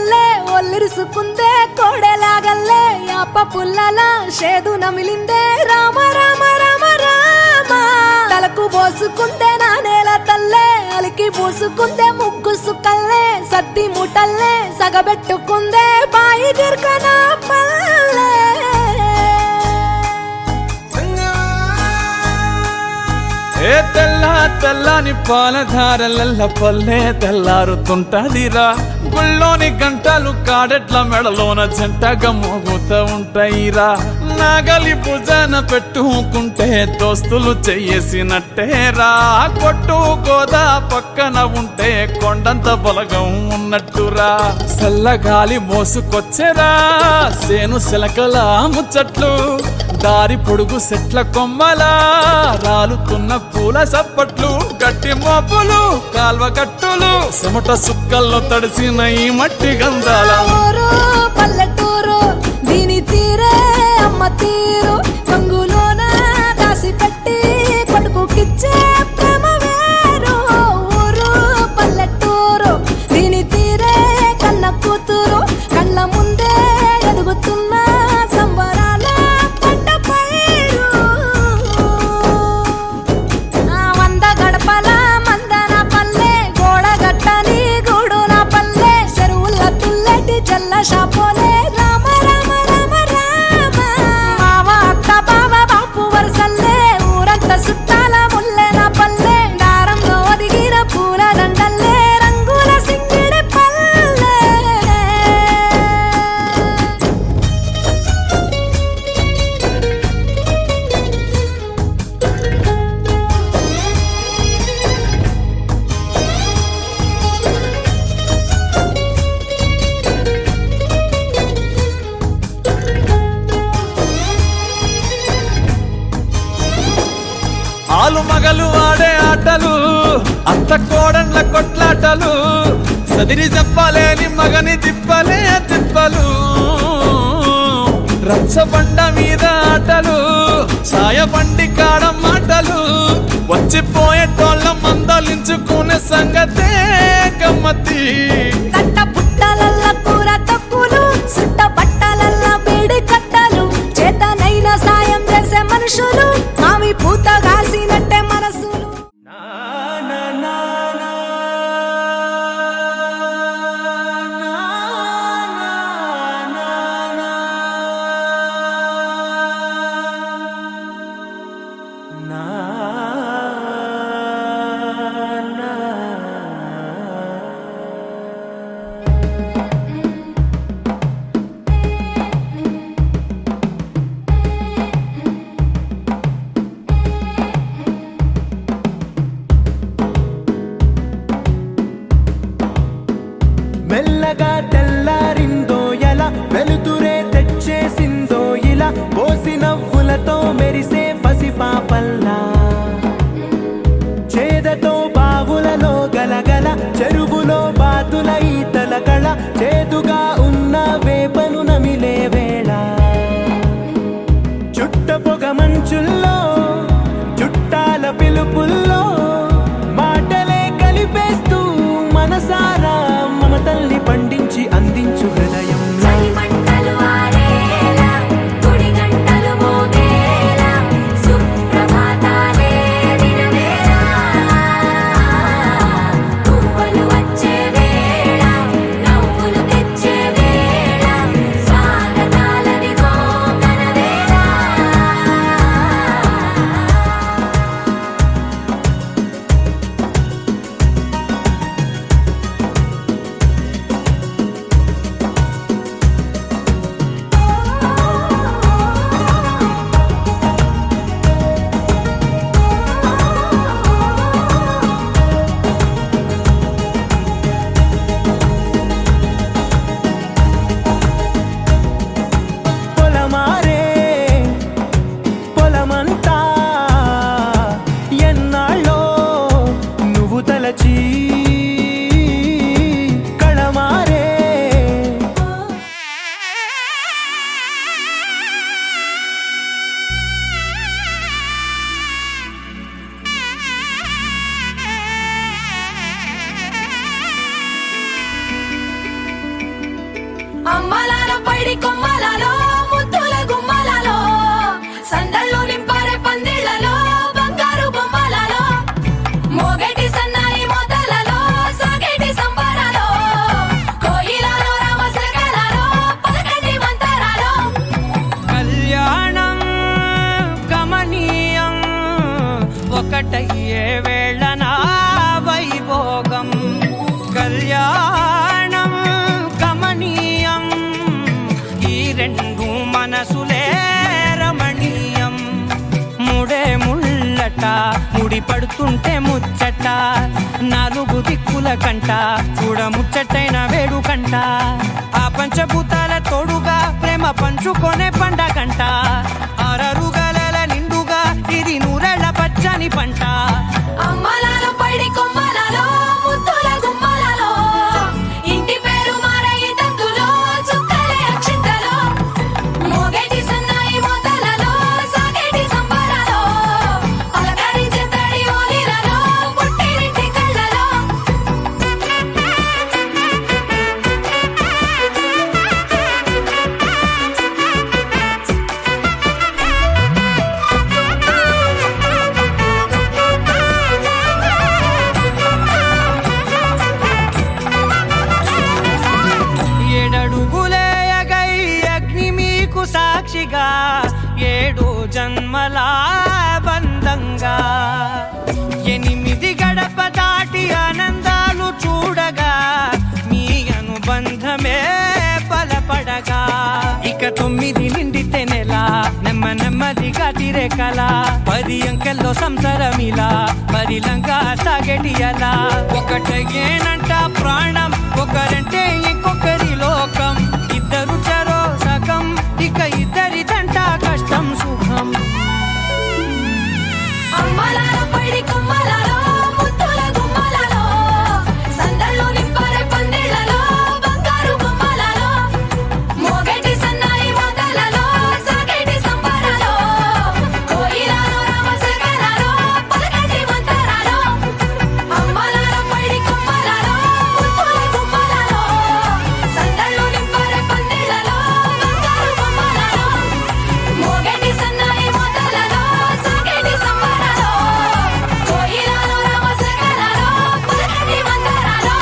తల్లే ఒల్లిరుసుకుందే కోడెలాగల్లే యాప పుల్లల షేదు నమిలిందే రామ రామ రామ రామ తలకు పోసుకుందే నా నేల తల్లే అలికి పూసుకుందే ముగ్గు సుక్కల్లే సద్ది ముటల్లే సగబెట్టుకుందే బాయి దిర్కన పల్లె ఏ తెల్ల తెల్లని పాలధారలల్ల పల్లె తెల్లారుతుంటదిరా గుళ్ళోని గంటలు కాడెట్ల మెడలోన జంటగా మోగుతూ ఉంటాయిరా నాగలి భుజాన పెట్టుకుంటే దోస్తులు చెయ్యేసినట్టేరా కొట్టు గోదా పక్కన ఉంటే కొండంత బలగం ఉన్నట్టురా చల్లగాలి మోసుకొచ్చెరా సేను శిలకల ముచ్చట్లు దారి పొడుగు సెట్ల కొమ్మలా రాలుతున్న పూల సప్పట్లు గట్టి మోపులు కాల్వ గట్టులు చెమట సుక్కల్లో తడిసిన ఈ మట్టి గంధాల పల్లెటూరు దీని తీరే అమ్మ తీరు కంగులోన దాసి పెట్టి కొడుకుకిచ్చే ప్రేమ వేరు ఊరు పల్లెటూరు దీని తీరే కన్న కూతురు కళ్ళ ముందే ఎదుగుతున్న సంబరాల పంట పైరు వంద గడపల మందన పల్లె గోడ గట్టని గూడున పల్లె చెరువుల తుల్లటి జల్ల షాపోలే రామ రామ రామ రామ మావ అత్త బావ బాపు వరసల్లే ఊరంతా సుట్టాల ముల్లెన పల్లె దారంలో ఒదిగిన పూల దండల్లే రంగుల సింగిడి పల్లె ఆలు మగలు ఆడే ఆటలు అత్త కోడన్ల కొట్లాటలు సదిరి చెప్పలేని మగని తిప్పలే తిప్పలు రచ్చబండ మీద ఆటలు ఛాయ బండి కాడ మాటలు వచ్చిపోయేటోళ్ళ మందలించుకునే సంగతే గమ్మతి కట్ట పుట్టలల్ల కూర తక్కులు సుట్ట బట్టలల్ల వేడి కట్టలు చేతనైన సాయం చేసే మనుషులు మామి పూత కాసినట్టే మనసులు మెల్లగా తెల్లారిందో ఎలా వెలుతురే తెచ్చేసిందో ఇలా పోసి నవ్వులతో మెరిసే పసిపాపల్లా చేదతో బావులలో గలగల చెరువులో బాతుల ఈతల కళ చేదుగా ఉన్న వేపను నమిలే వేళ చుట్ట పొగ మంచుల్లో చుట్టాల పిలుపుల్లో మాటలే కలిపేస్తూ మనసారా మమతల్ని పండించి ముడి పడుతుంటే ముచ్చట నాలుగు దిక్కుల కంట చూడ ముచ్చటైన వేడు కంట ఆ పంచభూతాల తోడుగా ప్రేమ పంచుకొనే పండగంట ఆరరు గలల నిండుగా ఇది నూరెళ్ళ పచ్చని పంట అమ్మలాలో పడి కొమ్మలలో ముద్దుల గుమ్మలలో ఇంటి పేరు మారయి తందులో చుక్కలే అక్షింతలో మోగేటి సన్నాయి మోతలలో సాగేటి సంబరాలో పలకరించే తడి ఓలిలలో పుట్టినింటి కళ్ళలో ఏడడుగులేయగై అగ్ని మీకు సాక్షిగా 7 జన్మల బంధంగా 8 గడప దాటి ఆనందాలు చూడగా మీ అనుబంధమే బలపడగా ఇక 9 నిండితే నెల నెమ్మదిగా తిరే కల 10 అంకెల్లో సంసారమిలా పరిలంగా సాగేటి అలా ఒకటేనంట ప్రాణం ఒకరంటే ఇంకొకరి లోకం ఇద్దరు చరో సగం ఇక ఇద్దరిదంట కష్టం సుఖం అమ్మలాలో పడి కొమ్మలలో ముద్దుల గుమ్మలలో సందళ్ళు నింపారే పందిళ్ళలో బంగారు బొమ్మలలో మోగేటి సన్నాయి మోతలలో సాగేటి సంబరాలో కోయిలలో రామసగలలో పలకటి మంతరాలో అమ్మలాలో పడి కొమ్మలలో ముద్దుల గుమ్మలలో సందళ్ళు నింపారే పందిళ్ళలో బంగారు బొమ్మలలో మోగేటి సన్నాయి మోతలలో సాగేటి సంబరాలో కోయిలలో రామసగలలో పలకటి మంతరాలో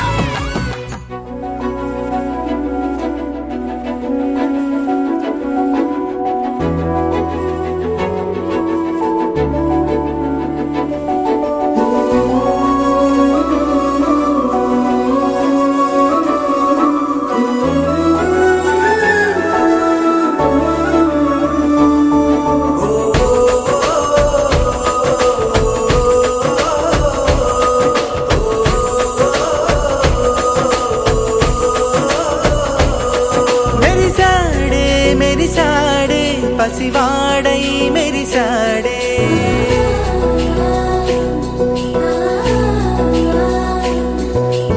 మెరిసాడే మెరిసాడే పసివాడై మెరిసాడే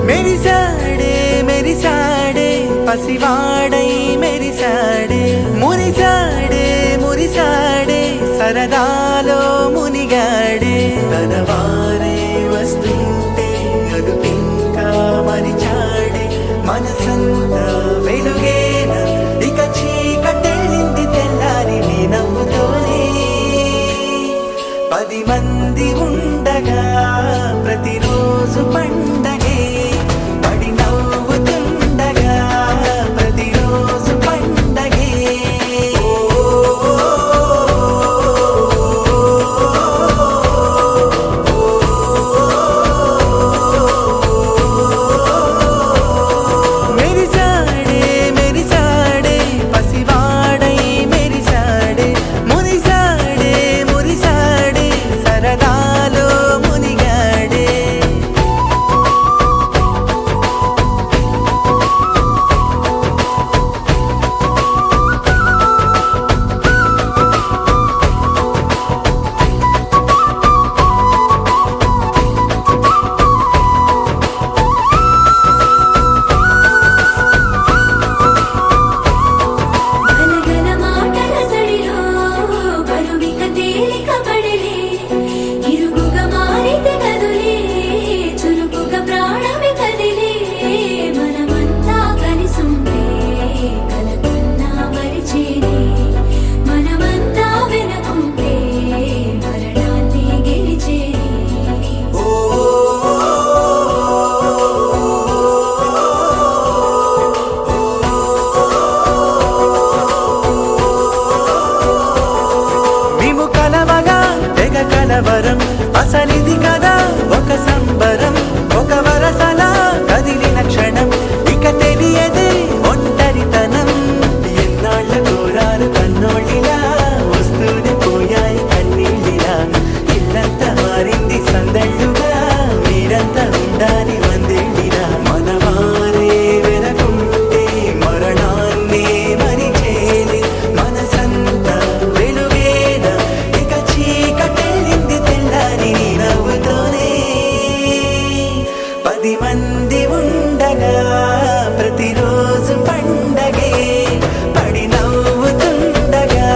మెరిసాడే మెరిసాడే పసివాడై మెరిసాడే మురిసాడే మురిసాడే సరదాలో మునిగాడే తన వారే వస్తుంటే అదుపింకా మరిచాడే మనసంతా వెలుగేన ఇక చీకటెళ్ళింది తెల్లారి నీ నవ్వుతోనే 10 మంది ఉండగా ప్రతిరోజు పండగే పడి నవ్వుతుండగా ప్రతిరోజు పండగే మెరిసాడే మెరిసాడే పసివాడై మెరిసాడే మురిసాడే మురిసాడే సరదాలో మునిగాడే ఉండగా ప్రతిరోజు పండగే పడి నవ్వుతుండగా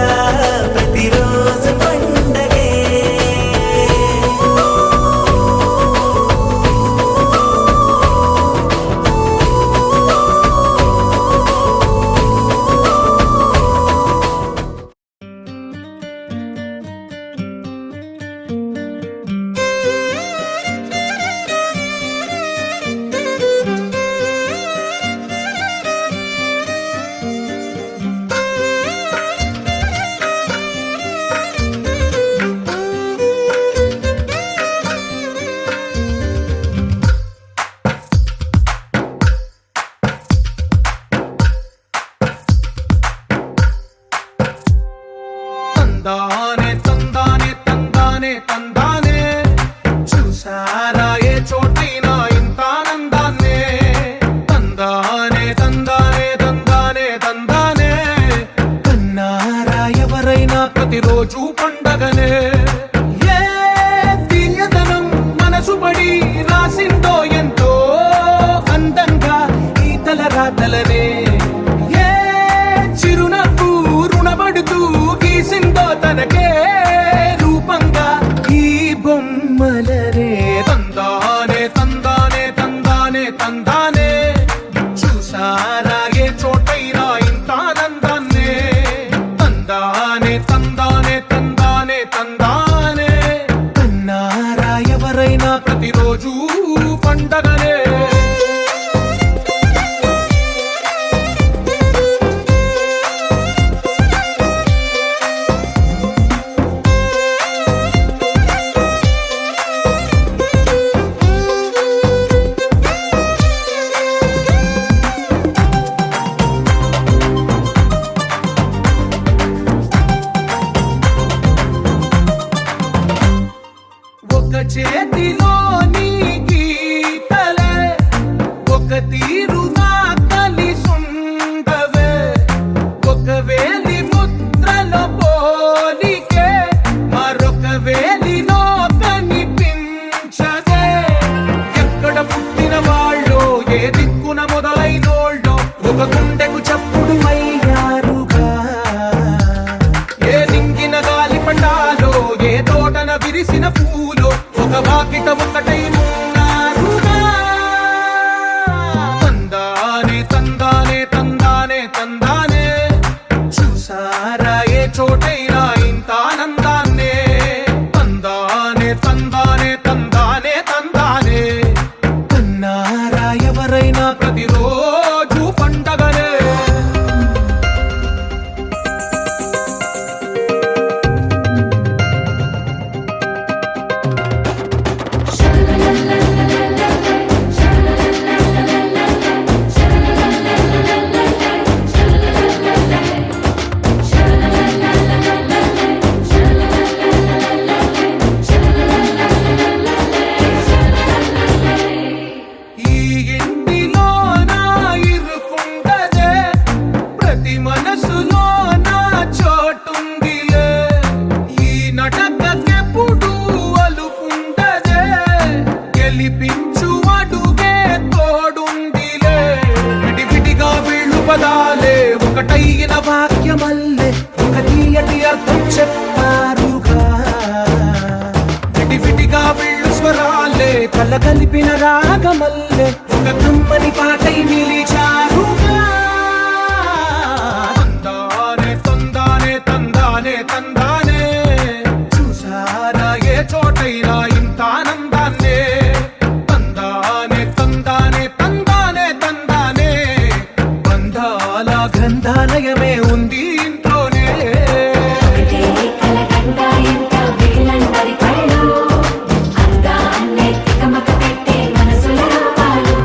ప్రతిరోజు పండగే తందానే తందానే తందానే తందానే చూసారా ఏ చోటైనా ఇంత ఆనందాన్నే తందానే తందానే తందానే తందానే కన్నారా ఎవరైనా ప్రతిరోజు పండగనే ఏ తీయదనం మనసు పడి రాసిందో ఎంతో అందంగా ఈ తల రాతలనే ఏ చిరునవ్వు రుణపడుతూ గీసిందో తనకే రూపంగా ఈ బొమ్మలనే తందానే తందానే తందానే తందానే చూసారా ఏ చోటైనా ఇంత ఆనందాన్నే తందానే తందానే తందానే తందానే కన్నారా ఎవరైనా ప్రతిరోజు పండగనే ఒక చేతిలోని గీతలే ఒక తీరుగా కలిసుండవే ఒక వేలి ముద్రల పోలికే మరొక వేలిలో కనిపించదే ఎక్కడ పుట్టిన వాళ్ళో ఏ దిక్కున మొదలైనోళ్ళో ఒక గుండెకు చప్పుడు అయ్యారుగా ఏ నింగిన గాలి పండాలో ఏ తోటన విరిసిన పూలో ఒక వాకిట ఒకటై ఉన్నారుగా తందానే తందానే తందానే తందానే చూసారా ఏ చోటైనా ఇంత ఆనందాన్నే తందానే తందానే తందానే తందానే కన్నారా ఎవరైనా ప్రతిరోజు పండగనే ఈ ఇంటిలో నా ఇరుకుండదే ప్రతి మనసులో నా చోటుందిలే ఈ నటకెప్పుడు అలుకుండదే గెలిపించు అడుగే తోడుందిలే విడివిడిగా వీళ్ళు పదాలే ఒకటైన వాక్యమల్లే ఒక తీయటి అర్థం చెప్పారుగా విడివిడిగా వీళ్ళు స్వరాలే కల కలిపిన రాగమల్లే ఒక కమ్మని పాటై నిలిచారుగా తందానే తందానే తందానే తందానే చూసారా ఏ చోటైనా ఇంత ఆనందాన్నే తందానే తందానే తందానే తందానే బంధాల గ్రంథాలయమే ఉంది ఇంట్లోనే ఒకటే కలకండ ఇంట వీళ్ళందరి కళ్ళు అందాన్నే తికమక పెట్టే మనసుల రూపాలు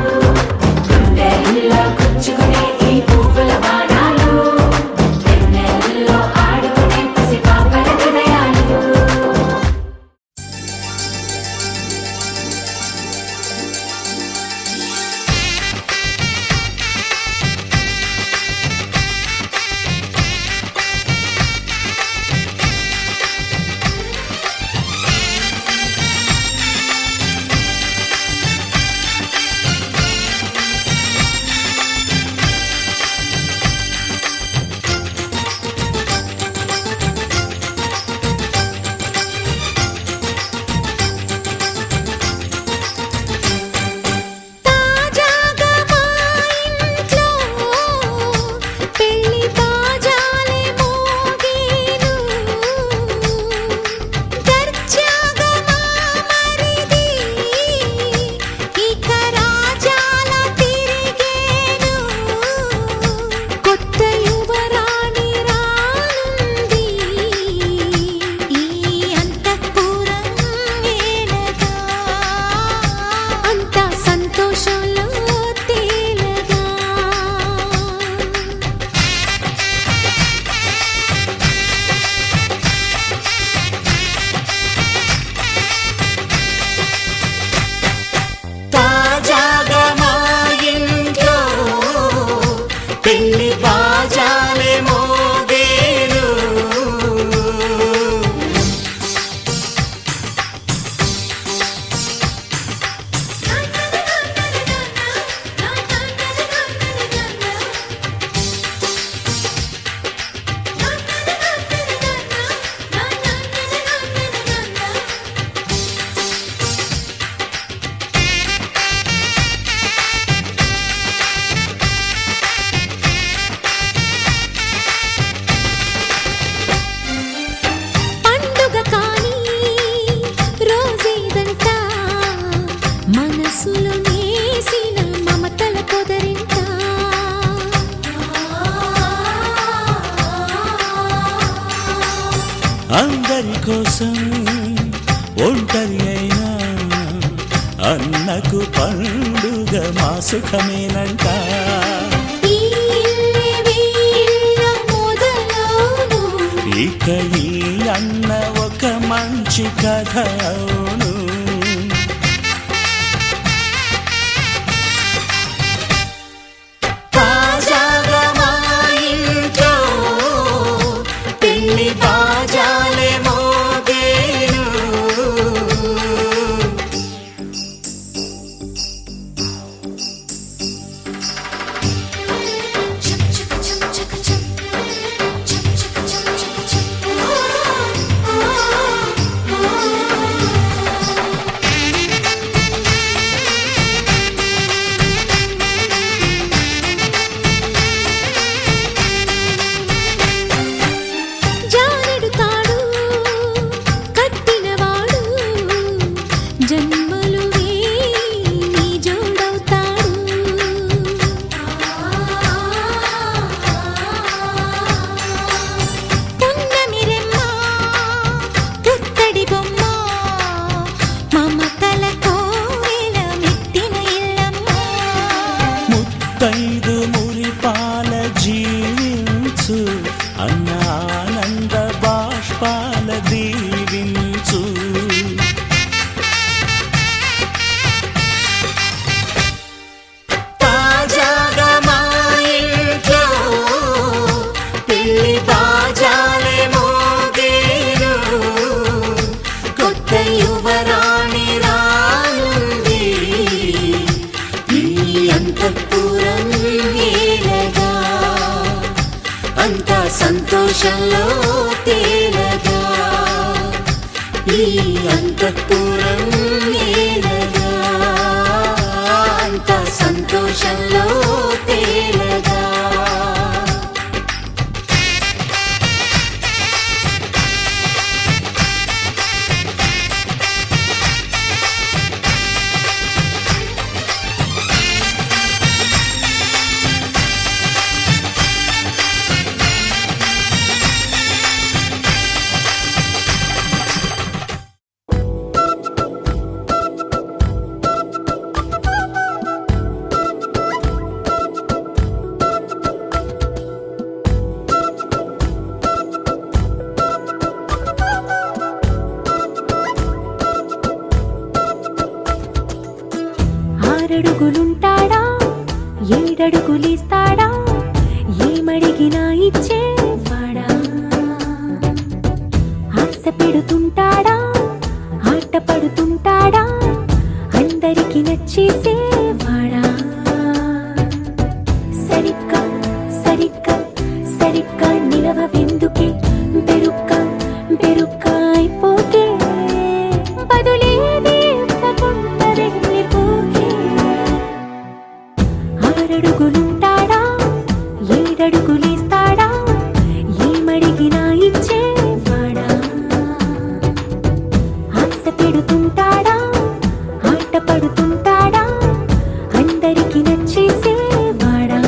కోసం ఒంటరి అయినా అన్నకు పండుగ మా సుఖమేనంట. ఈ వీళ్ళ మొదలవును ఇక ఈ అన్న ఒక మంచి కథ అవును. తాజాగా మా ఇంట్లో పెళ్లి బాజాలే మోగేను. జానడు తాడు కట్టినవాడు జన్మలు నీ జోడవుతాడు. పున్నమిరెమ్మ పుత్తడి బొమ్మ మమతల కోవెల మెట్టిన ఇల్లమ్మ. ముత్తైదు మురిపాల జీవించు అన్న ఆనంద బాష్పాల దీవించు. తాజాగా మా ఇంట్లో పెళ్లి బాజాలే మోగేను. కొత్త యువరాణి రానుంది ఈ అంతఃపురం ఏలగా. అంతా సంతోషంలో తేలగా ఈ అంతఃపురం ఏలగా. అంతా సంతోషంలో తేలగా. ఆరడుగులుంటాడా ఏడడుగులిస్తాడా ఏమడిగినా ఇచ్చేవాడా. ఆశ పెడుతుంటాడా ఆట పడుతుంటాడా అందరికి నచ్చేసేవాడా. సరిగ్గా సరిగ్గా సరిగ్గా నిలవెందుకే బెరుక్క బెరుక్క అయిపోకే బదులేది ఇవ్వకుండా వెళ్ళిపోకే. ఆరడుగులుంటాడా ఏడడుగులేస్తాడా ఏమడిగినా ఇచ్చేవాడా. ఆశ పెడుతుంటాడా ఆట పడుతుంటాడా అందరికి నచ్చేసేవాడా.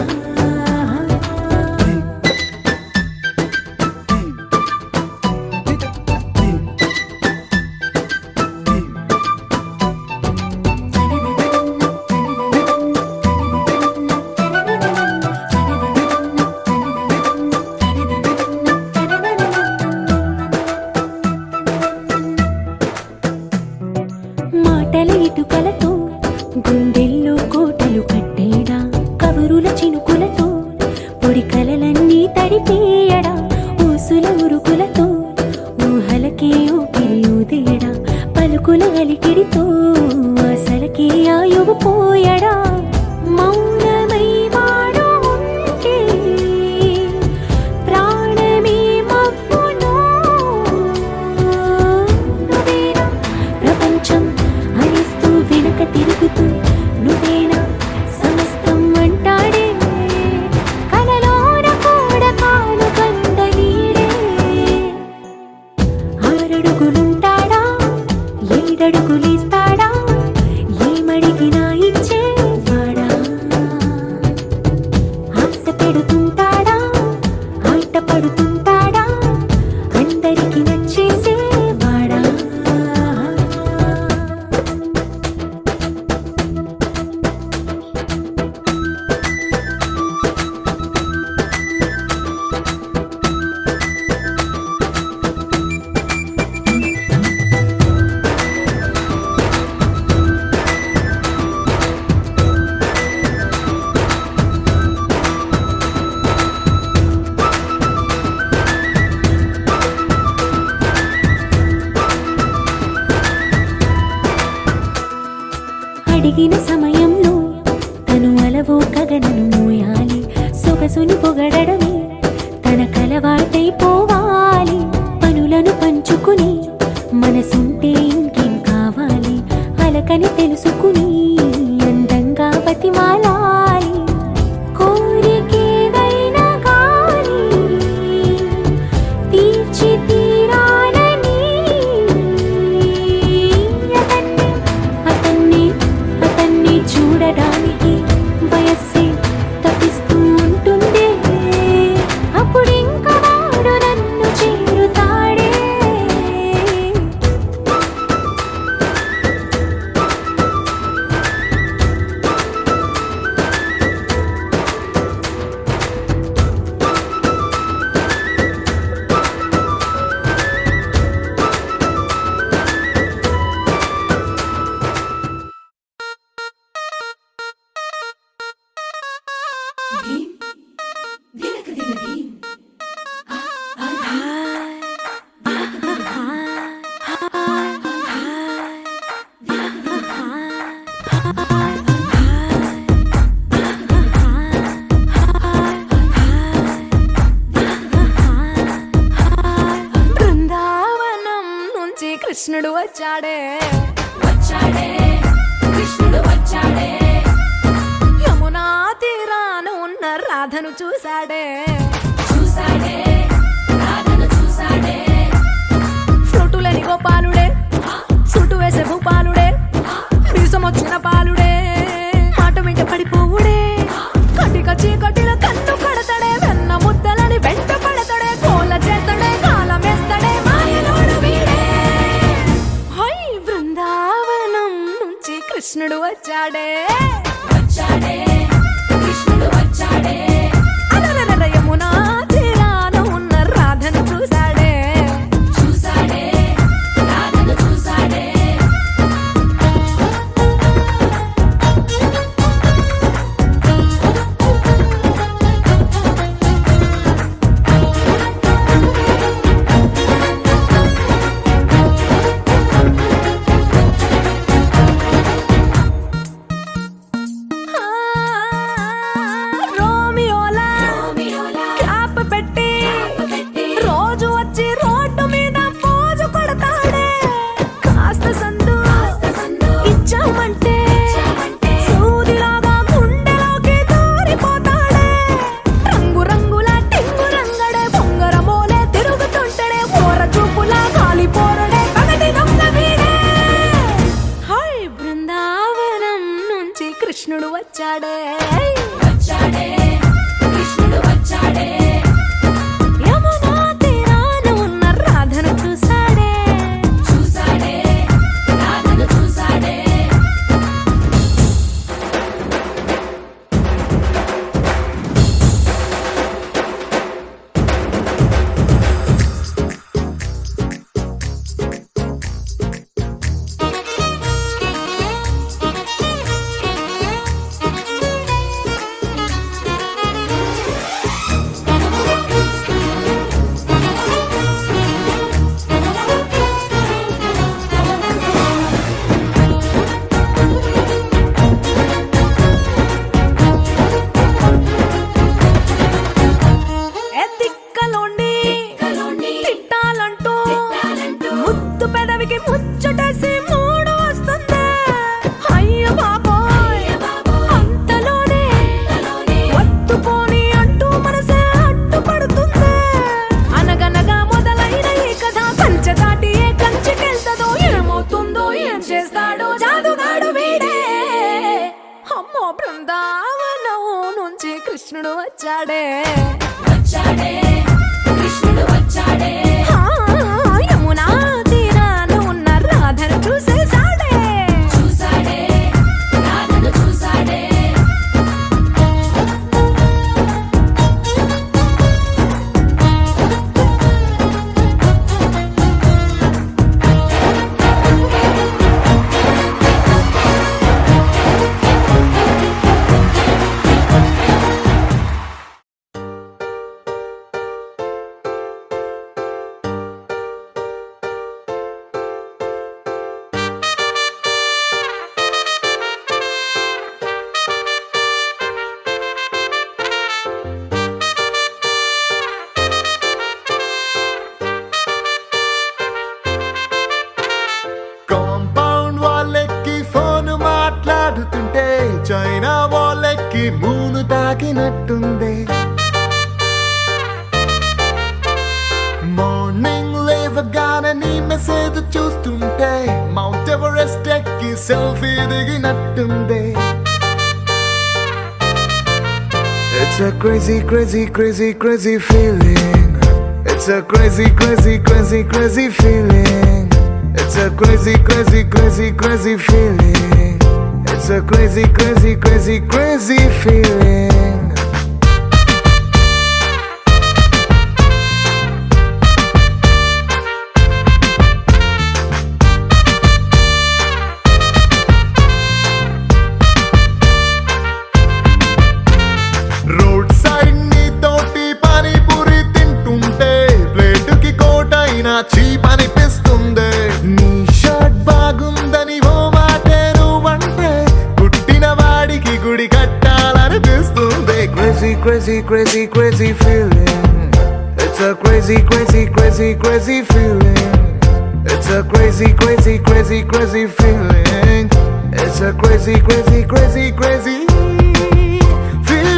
మాటల ఇటుకలతో గుండెల్లో కోటలు కట్టేడా. బృందావనం నుంచి కృష్ణుడు వచ్చాడే కృష్ణుడు వచ్చాడే యమునా తీరాన ఉన్న రాధను చూశాడే రాధను చూసాడే ఫ్లూటులని గోపాలుడే సుటు వేసే భూపాలుడే మీసమొచ్చిన పాలుడే మాట వెంట పడిపోవుడే కటిక చీకటిల కన్ను కడతాడే వెన్న ముద్దలని వెంట పడతాడే కోల చేస్తాడే కాలమేస్తాడే మాయలోడు వీడే హై బృందావనం నుంచి కృష్ణుడు వచ్చాడే కృష్ణుడు వచ్చాడే అలరలర యమునా తీరాన ఉన్న రాధను చూశాడే రాధను చూసాడే ఆ, రోమియోలా క్యాప్ పెట్టి రోజు వచ్చి రోడ్డు మీద పోజు కొడతాడే కాస్త సందు ఇచ్చామంటే సూదిలాగా గుండెలోకి దూరిపోతాడే రంగు రంగుల టింగు రంగడే బొంగరమోలే తిరుగుతుంటాడే పోర చూపులా కాలిపోరడే పగటి దొంగ వీడే హై బృందావనం నుంచి కృష్ణుడు వచ్చాడే కృష్ణుడు వచ్చాడే యమునా తీరాన ఉన్న రాధను చూశాడే రాధను చూసాడే ఎత్తిక్కలోండి తిట్టాలంటూ ముద్దు పెదవికి ముచ్చటేసి మూడు వస్తుంది అయ్య బాబోయ్ అంతలోనే వత్తుపోని అంటూ మనసే అడ్డుపడుతుంది అనగనగా మొదలైన ఈ కథ కంచె దాటి ఏ కంచెకెళ్తదో ఏమవుతుందో ఏం చేస్తాడో జాదుగాడు వీడే అమ్మో బృందావనం నుంచి కృష్ణుడు వచ్చాడే కృష్ణుడు వచ్చాడే ఆ, యమునా తీరాన ఉన్న రాధను చూసేశాడే రాధను చూసాడే కాంపౌండ్ వాళ్ళెక్కి ఫోన్ మాట్లాడుతుంటే చైనా వాళ్ళెక్కి మూను తాకినట్టుంది మార్నింగ్ లేవగానే నీ మెసేజ్ చూస్తుంటే మౌంట్ ఎవరెస్ట్ ఎక్కి selfie దిగినట్టుంది It's a crazy, crazy, crazy, crazy feeling. It's a crazy, crazy, crazy, crazy feeling. It's a crazy, crazy, crazy, crazy feeling. It's a crazy, crazy, crazy, crazy feeling. Cheap అనిపిస్తుంది. నీ shirt బాగుందని ఓ మాటే నువ్వంటే పుట్టిన వాడికి గుడి కట్టాలనిపిస్తుంది. Crazy, crazy, crazy, crazy feeling. It's a crazy, crazy, crazy, crazy feeling. It's a crazy, crazy, crazy, crazy feeling. It's a crazy, crazy, crazy, crazy feeling.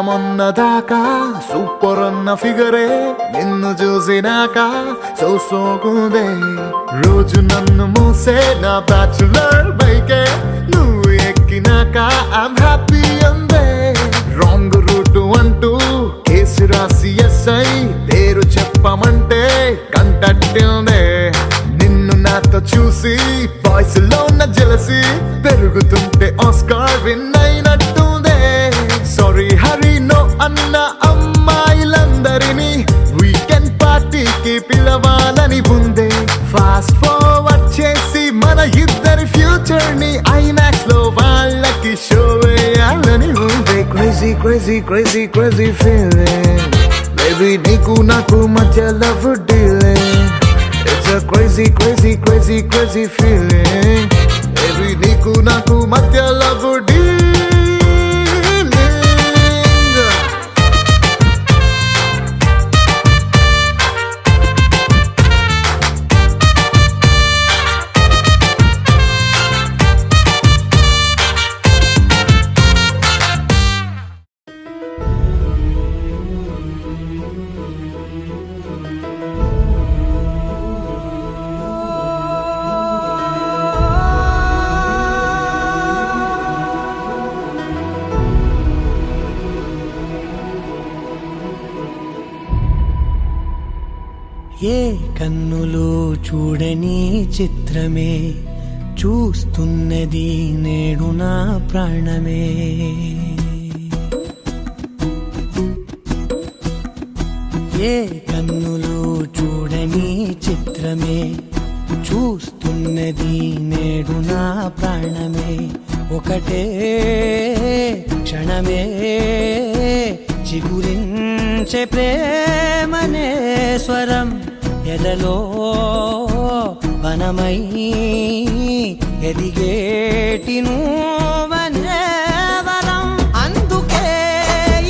మొన్నదాకా super అన్న ఫిగరే నిన్ను చూసినాక సోకుందే. రోజు నన్ను మూసే నా బ్యాచులర్ బైకే నువ్వు ఎక్కినాక ఐమ్ హ్యాపీ అందే. రాంగ్ రూట్ అంటూ కేసు రాసి ఎస్ఐ పేరు చెప్పమంటే కంటట్టిందే. నిన్ను నాతో చూసి వాయిస్ లో ఉన్న జలసి పెరుగుతుంటే ఆస్కార్ విన్ అయినట్టుందే. సారీ హరి నో అన్న అమ్మాయిలందరినీ వీకెండ్ పార్టీకి పిలవాలని ఉందే. ఫాస్ట్ ఫార్వర్డ్ చేసి మన ఇద్దరి ఫ్యూచర్ ని ఐమాక్స్ లో వాళ్ళకి షో వేయాలని ఉందే. Crazy crazy crazy crazy feeling baby నీకు నాకు మధ్య love dealing. It's a crazy crazy crazy crazy feeling baby నీకు నాకు మధ్య లవ్ డీలింగ్. ఏ కన్నులు చూడని చిత్రమే చూస్తున్నది నేడు నా ప్రాణమే. ఏ కన్నులు చూడని చిత్రమే చూస్తున్నది నేడు నా ప్రాణమే. ఒకటే క్షణమే చిగురించే ప్రేమనే స్వరం ఎదలో వనమై ఎదిగేటి నువ్వనే వరం. అందుకే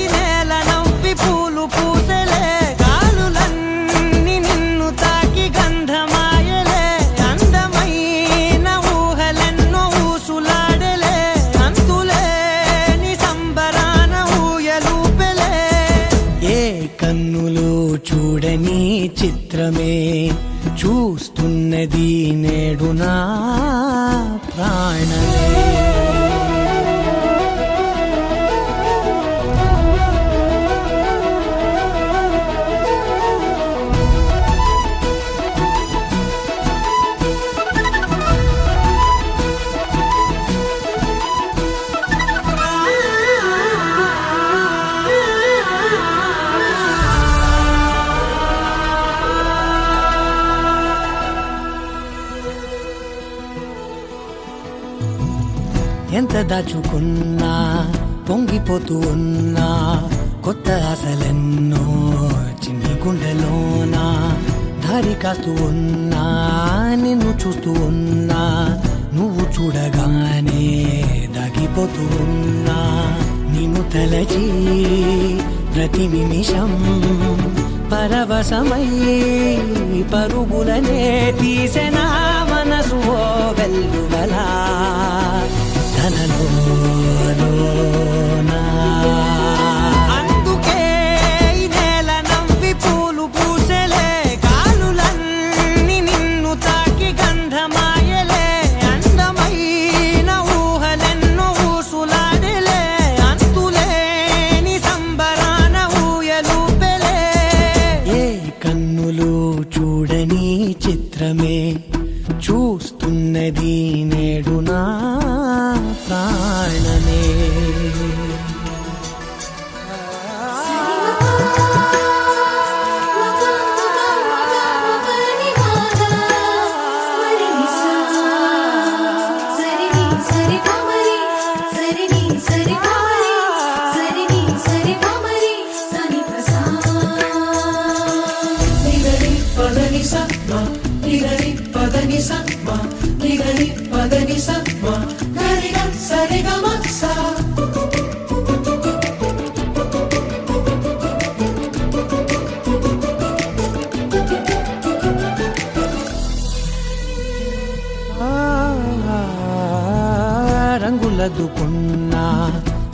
ఈ నేల నవ్వి పూలు పూసలే గాలులన్నీ నిన్ను తాకి గంధమాయలే. అందమైన ఊహలెన్నో ఊసులాడలే అంతులేని సంబరాన ఊయలూపెలే. ఏ కన్నులు చూడని చిత్రమే చూస్తున్నది నేడు నా ప్రాణమే. ఎంత దాచుకున్నా పొంగిపోతూ ఉన్నా కొత్త ఆశలెన్నో చిన్ని గుండెలోనా దారి కాస్తూ ఉన్నా నిన్ను చూస్తూ ఉన్నా నువ్వు చూడగానే దాగిపోతూ ఉన్నా. నిన్ను తలచి ప్రతి నిమిషం పరవశమై పరుగులనే తీసెనా మనసు ఓ వెల్లువలా తనలోనా. అందుకే ఈ నేల నవ్వి పూలు పూసలే గాలులన్నీ నిన్ను తాకి గంధమాయలే. అందమైన ఊహలెన్నో ఊసులాడలే అంతులేని సంబరాన ఊయలూపెలే. ఏ కన్నులు చూడని చిత్ర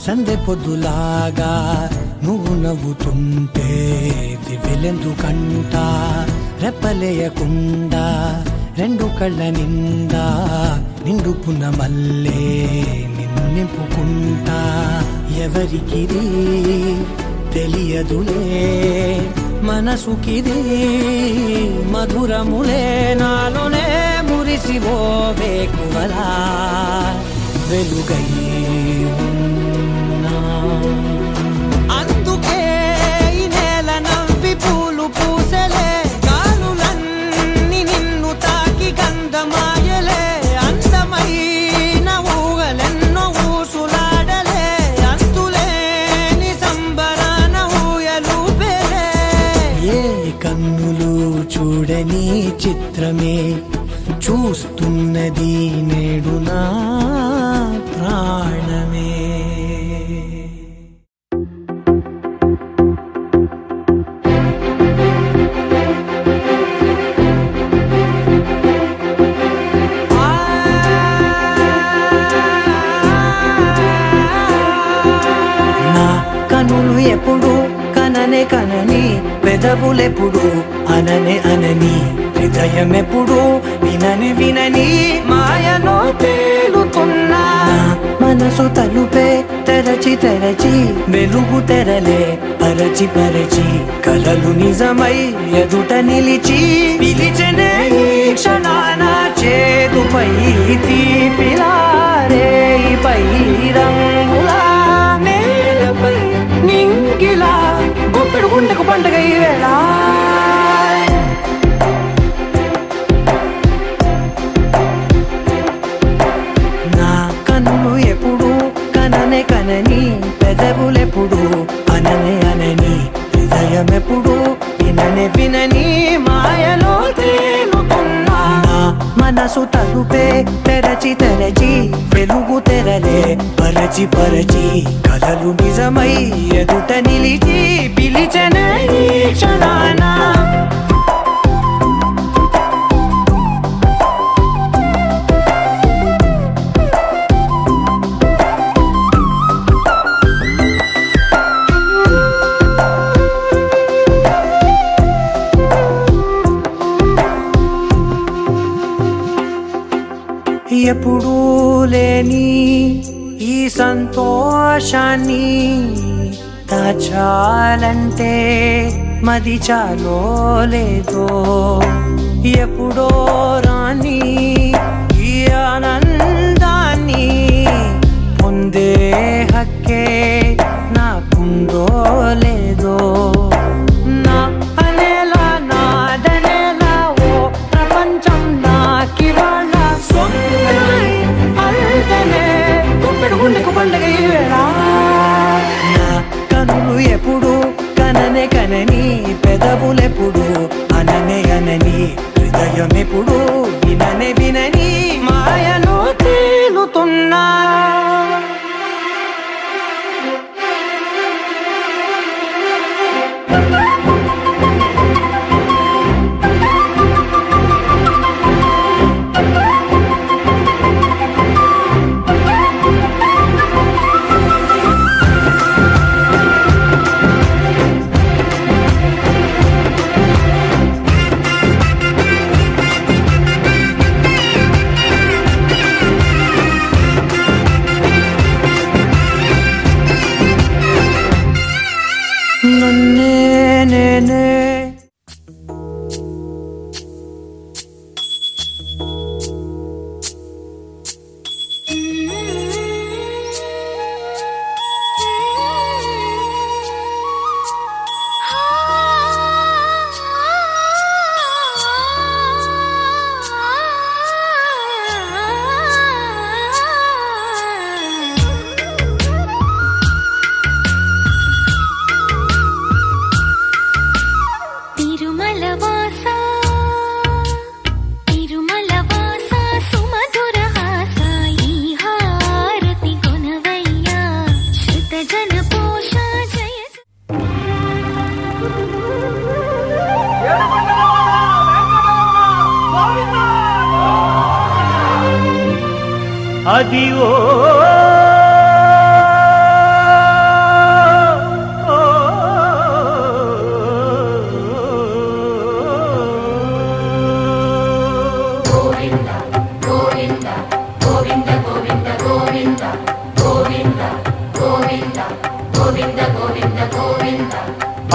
సందె పొద్దులాగా నువ్వు నవ్వుతుంటే దివ్వెలెందుకంట రెప్పలేయకుండా రెండు కళ్ళ నిండా నిండుకున్న మల్లే నిన్ను నింపుకుంటా ఎవరికిది తెలియదులే మనసుకిది మధురములే నాలోనే మురిసివో వేకువలా వెలుగై ఉన్నా. అందుకే ఈ నేల నవ్వి పూలు పూసలే గాలులన్నీ నిన్ను తాకి గంధమాయలే అందమైన ఊగలెన్నో ఊసులాడలే అంతులేని సంబరాన ఊయలూపెలే ఏ కన్నులు చూడని చిత్రమే చూస్తున్నది నేడు నా ప్రాణమే. నా కనులు ఎప్పుడు కననే కనని పెదవులెప్పుడు అననే అనని హృదయం ఎప్పుడు వినని వినని మాయలో తేలుతున్నా మనసు తలుపే తెరచి తెరచి వెలుగు తెరలే పరచి పరచి కలలు నిజమై ఎదుట నిలిచి పిలిచనే ఈ క్షణాన చేతుపై తీపిలారే పై రంగులా నేలపై నింగిలా గుప్పెడు గుండెకు పండగ ఈ వేళ నా కన్నులు ఎప్పుడు కననే కనని పెదవులెప్పుడు అననే అనని హృదయం ఎప్పుడు విననే వినని మాయలో తేలుతున్నా మనసు తలుపే తెరచి తెరచి వెలుగు తెరలే పరచి పరచి కలలు నిజమై ఎదుట నిలిచి పిలిచనే ఈ క్షణాన ఎప్పుడూ లేని ఈ సంతోషాన్ని దాచాలంటే మది చాలో లేదో ఎప్పుడో రాని ఈ ఆనందాన్ని పొందే హక్కే నాకుందో లేదో నా అనేలా నాదనేలా ఓ ప్రపంచం నాకివాళ గుండెకు పండగ ఈ వేళ నా కనులు ఎప్పుడు కననే కనని పెదవులెప్పుడు అననే అనని హృదయం ఎప్పుడు విననే వినని మాయలో తేలుతున్నా నన్నే నేనే అదివో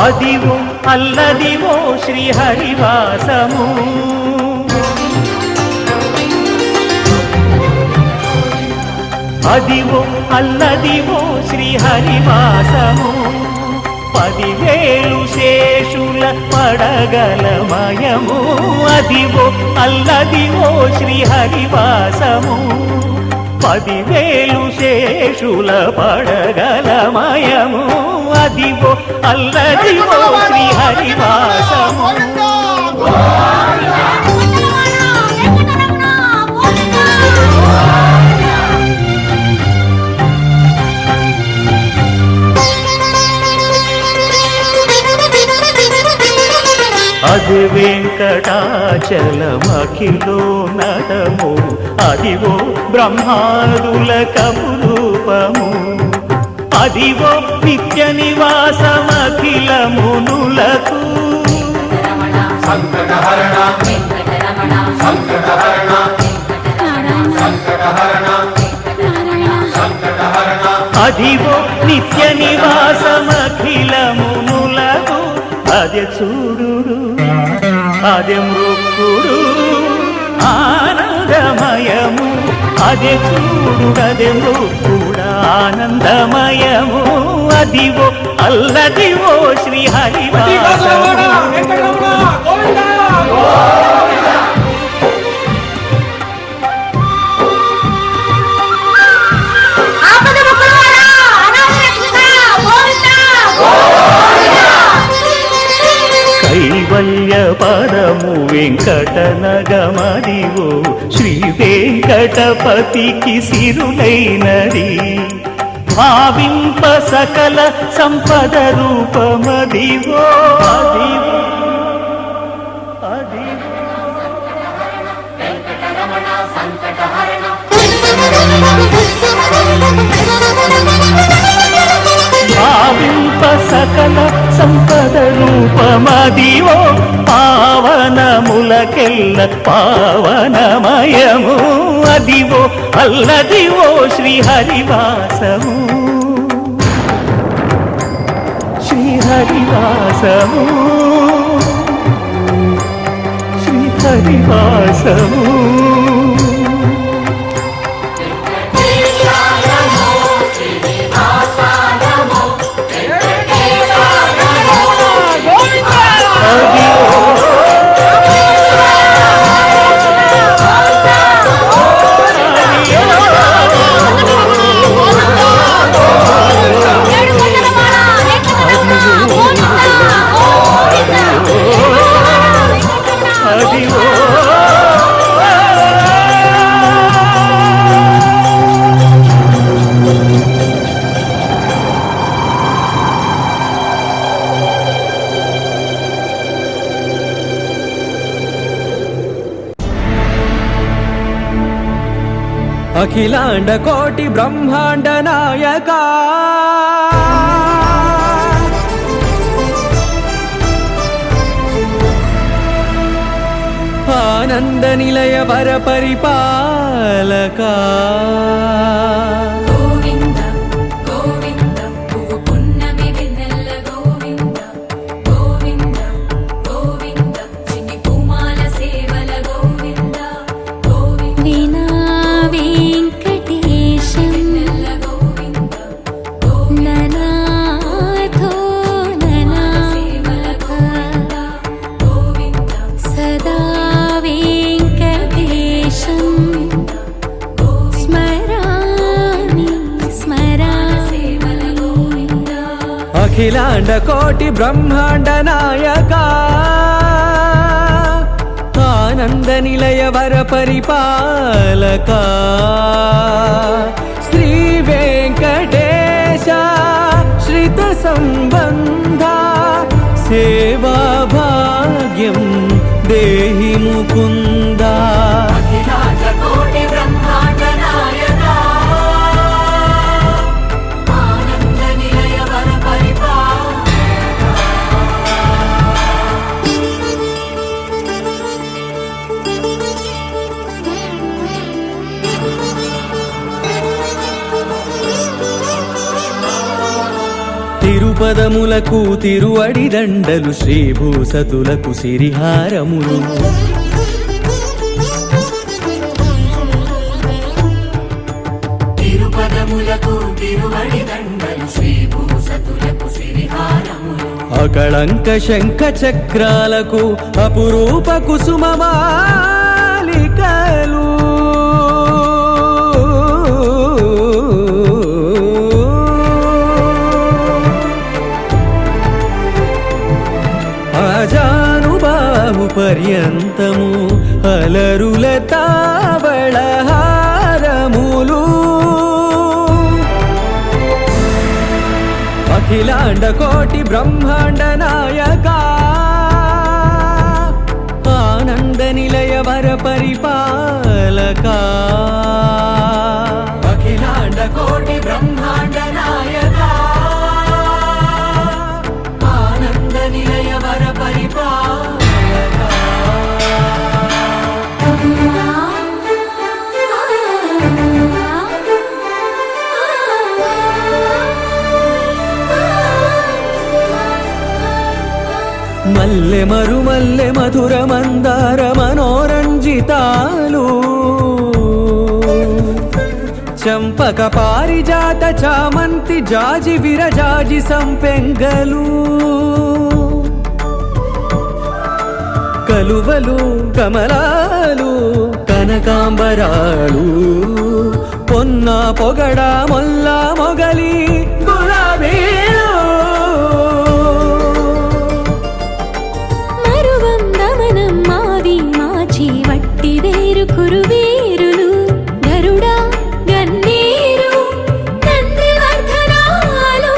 అదివో అల్లదివో శ్రీహరివాసము అదివో అల్లదివో శ్రీహరివాసము 10,000 శేషుల పడగలమయము అదివో అల్లదివో శ్రీహరివాసము 10,000 శేషుల పడగలమయము అదివో అల్లదివో శ్రీహరివాసము అది వెంకటాచలమఖిలో నటము అదివో బ్రహ్మాదుల కపురూపము అదివో నిత్య నివాసమఖిల మునులకు అదివో నిత్య నివాసమఖిల మునులకు అదే చూడు అదే మృక్కుడు ఆనందమయము అదే చూడు అదే మృక్కుడు ఆనందమయము అదివో అల్లదివో శ్రీహరివాసము కైవల్య పరము వెంకటనగమదివో శ్రీ వెంకటపతికి సిరులైనది భావింప సకల సంపద రూపమదివో అదివో భావింప సకల సంపద రూపమదివో పావనములకెల్ల పావనమయము అదివో అల్లదివో శ్రీహరివాసము శ్రీహరివాసము శ్రీహరివాసము అఖిలాండ కోటి బ్రహ్మాండ నాయక ఆనంద నిలయ వర పరిపాలక గోవింద గోవింద పువ్వు పున్నమి వెన్నెల గోవింద గోవింద గోవింద చిన్ని పూమాల సేవల గోవింద గోవింద వీణా వెంకటేశం గోవింద ననాథో ననాథ గోవింద సదా వెంకటేశం స్మరామి స్మరామి అఖిలాండ కోటి బ్రహ్మాండ నాయక ఆనంద నిలయ వర పరిపాలక శ్రీ వెంకటేశ శ్రిత సంబంధ సేవా భాగ్యం దేహి ముకుంద కోటి బ్రహ్మాండ నాయక ఆనంద నిలయ వర తిరుపదములకు తిరువడి దండలు శ్రీభూసతులకు సిరిహారములు తిరుపదములకు తిరువడి దండలు శ్రీభూసతులకు సిరిహారములు అకళంక శంఖ చక్రాలకు అపురూప కుసుమమాలికలు ఆజానుబాహు పర్యంతము అలరుల తావళహారములు అఖిలాండ కోటి బ్రహ్మాండ నాయక ఆనంద నిలయ వర పరిపాలక అఖిలాండ కోటి బ్రహ్మాండ నాయక ఆనంద నిలయ వర పరిపాలక మల్లె మరుమల్లె మధుర మందార మనోరంజితాలు చంపక పారిజాత చామంతి జాజి విరజాజి సంపెంగలు కలువలు కమలాలు కనకాంబరాలు పొన్న పొగడ మొల్ల మొగలి గులాబీలు మరువందమనం మావి మాచి వట్టి వేరు కురువేరులు గరుడా గన్నేరు నందివర్ధనాలు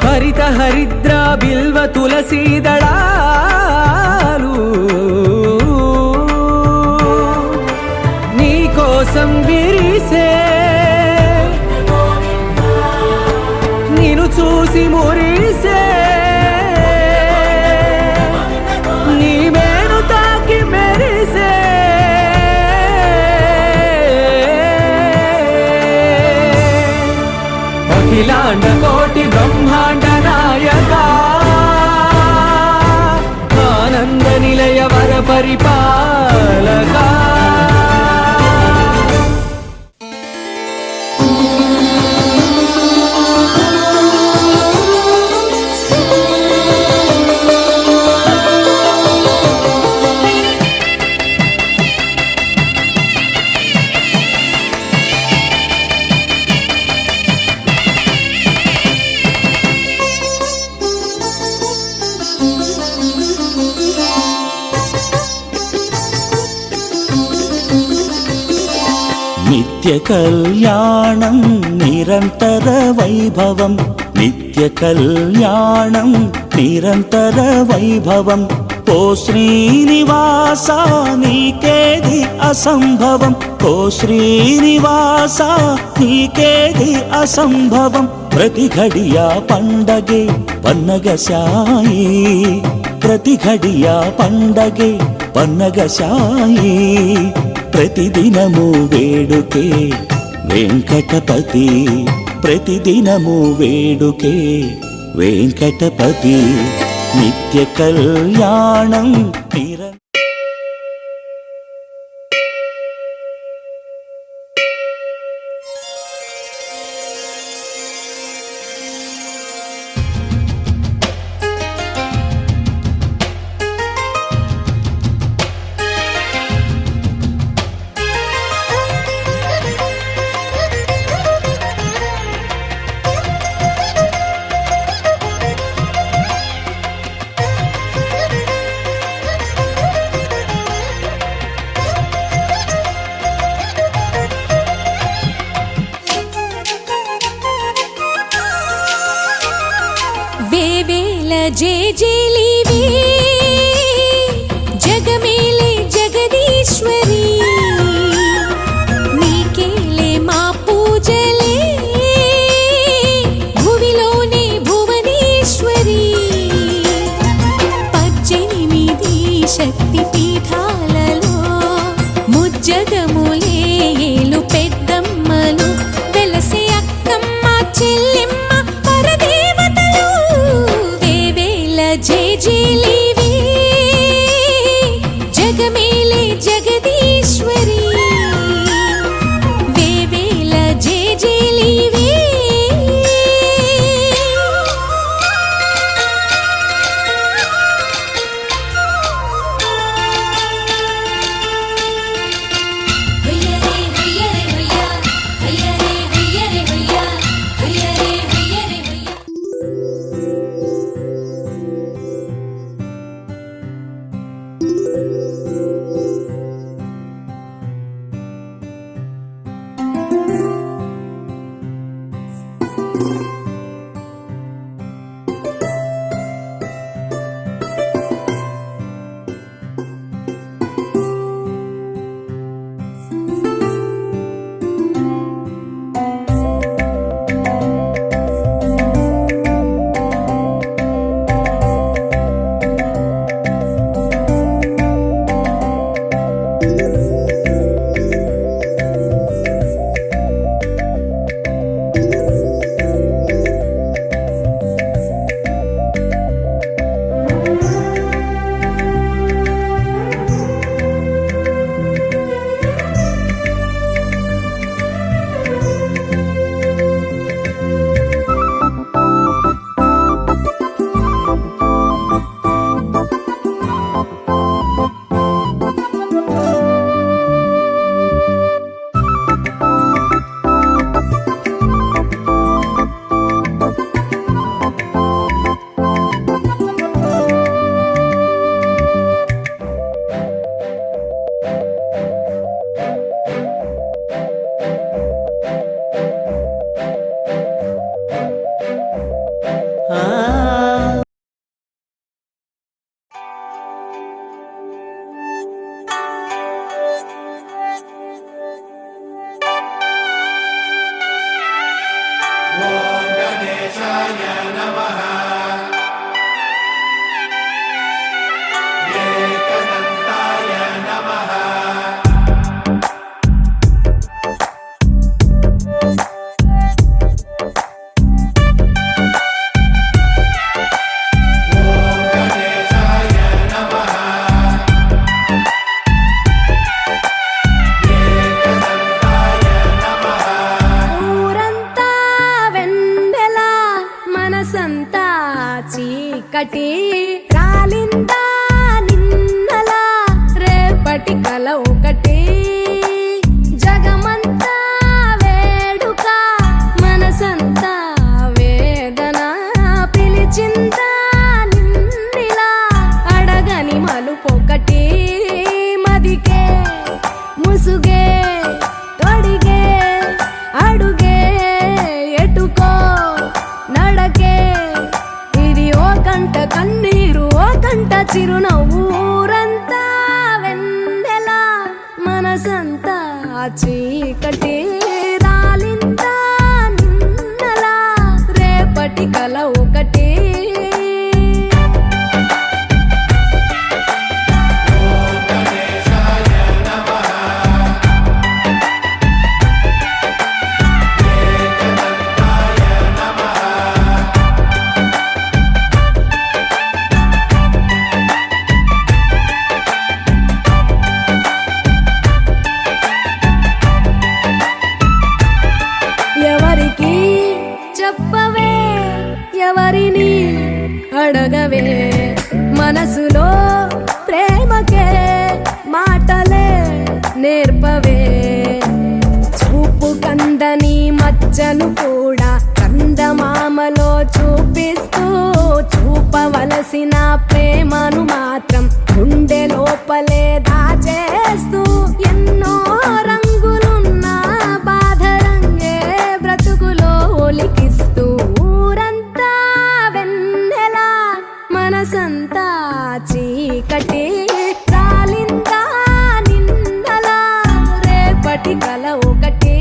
హరిత హరిద్ర బిల్వ తులసీదళాలు నీకోసం విరిసే నిన్ను చూసి మురిసే నీ మేను తాకి మెరిసే అఖిలాండ కోటి బ్రహ్మాండ నాయక ఆనంద నిలయ వర పరిపాలక నిత్య కళ్యాణం నిరంతర వైభవం నిత్య కళ్యాణం నిరంతర వైభవం ఓ శ్రీనివాస నీకేది అసంభవం ఓ శ్రీనివాస నీకేది అసంభవం ప్రతి ఘడియా పండగే పన్నగ సాయి ప్రతి ఘడియా పండగే పన్నగ సాయి ప్రతిదినము వేడుకే వెంకటపతి ప్రతిదినము వేడుకే వెంకటపతి నిత్య కళ్యాణం వేవేల జేజేలివే జగమేలే జగదీశ్వరి నీకేలే మా పూజలే భువిలోనే భువనేశ్వరి 18 శక్తి పీఠాలలో ముజ్జగములే ఏలు పెద్దమ్మలు వెలసే అక్కమ్మ చెల్లెమ్మ పరదేవతలు చీకటి రాలిందా నిన్నలా రేపటి కల ఒకటి జగమంతా వేడుక మనసంతా వేదన పిలిచిందా నిన్నిలా అడగని మలుపొకటి మదికే ముసుగే తొడిగే అడుగే ఎటుకో నడకే ఇది ఓ కంట కన్నీరు ఓ కంట చిరునవ్వురంతా వెన్నెలా మనసంతా చీకటి రాలిందా నిన్నలా రేపటి కల ఒకటి ఎవరికి చెప్పవే ఎవరిని అడగవే మనసులో ప్రేమకే మాటలే నేర్పవే చూపు కందని మచ్చను కూడా కందమామలో చూపిస్తూ చూపవలసిన ప్రేమను మాత్రం గుండె లోపలే దాచేస్తూ ఎన్నో రంగులున్న బాధ రంగే బ్రతుకులో ఒలికిస్తూ ఊరంతా వెన్నెలా మనసంతా చీకటి రాలిందా నిన్నలా రేపటి కల ఒకటి